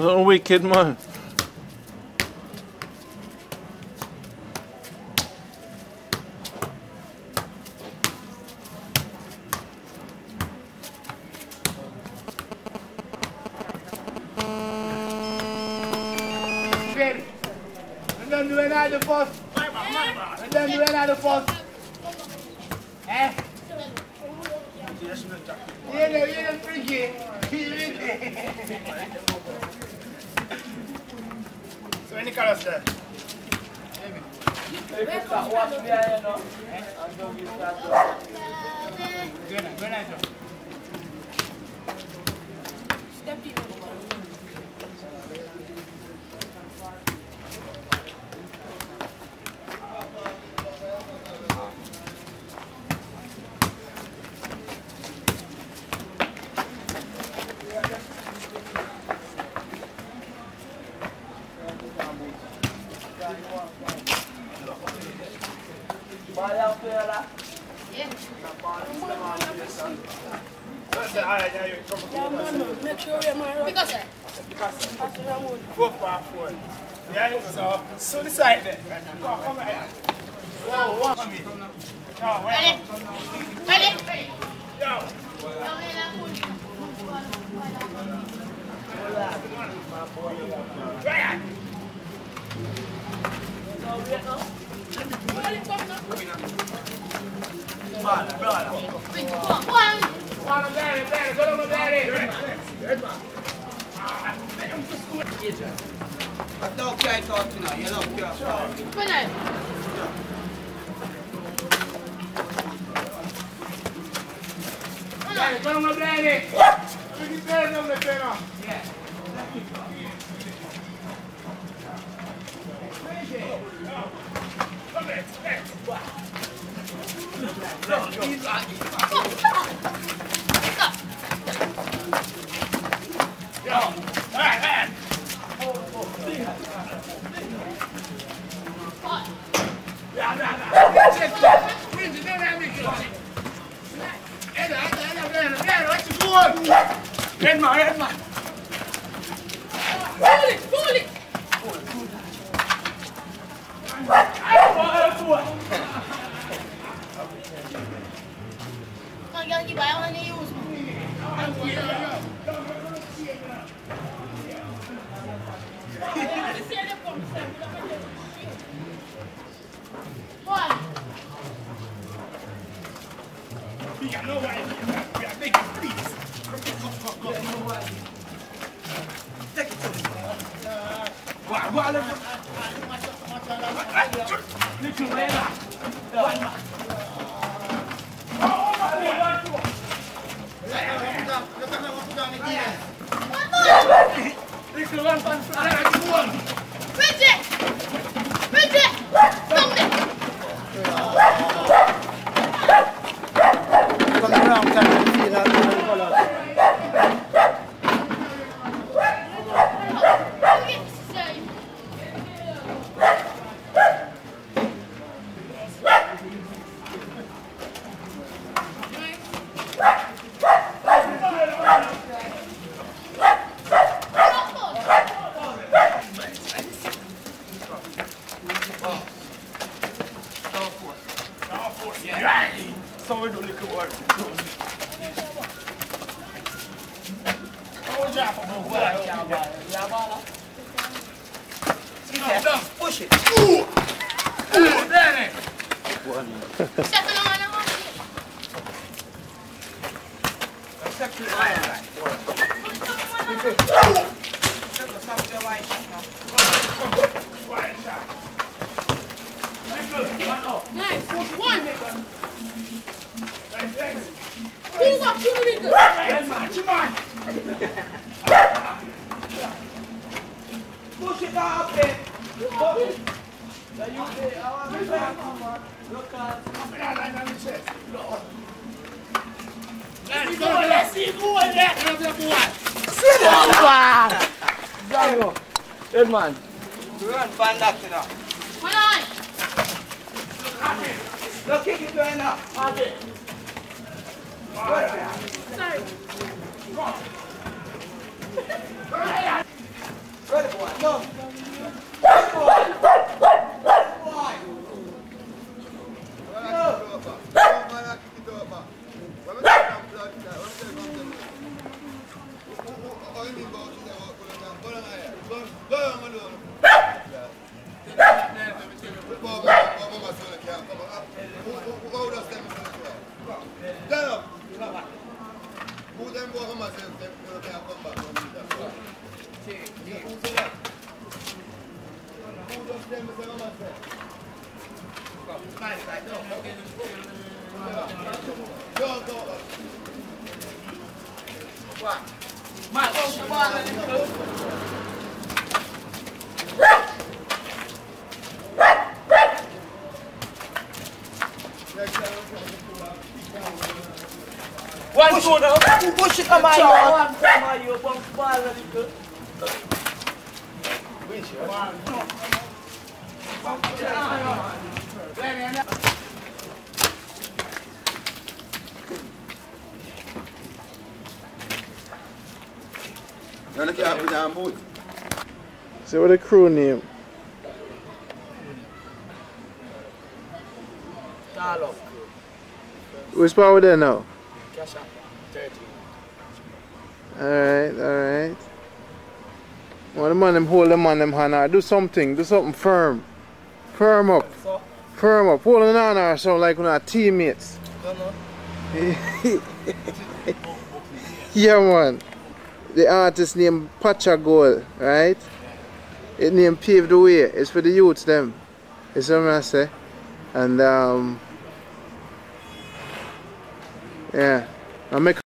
So wicked, man. Ready? And then do another first. And then do another first. Eh? You know, freaky. So any colors there? Make sure you're my Because 4 yeah, so decide it. Come here. Whoa, come here. Ready? Yo. Don't carry talk now, you don't care. Redman. Pull it. So we do little work. Push it. Push it up there. Good man. Run, find that now. Come on. Look, kick it going up. Sorry. Ready, boy. No. Ready, boy. One two now. Push it, come on, You bump ball and it go. So what the crew name? Tall Which part we there now? Cash up. 30. Alright. Well, the man them hold them on them hand or do something firm. Firm up. So, Firm up. Hold on or something like when our teammates. don't know. Yeah man. The artist named Pachagol, right? It named Pave the Way. It's for the youths them. You see what I say? And yeah. I make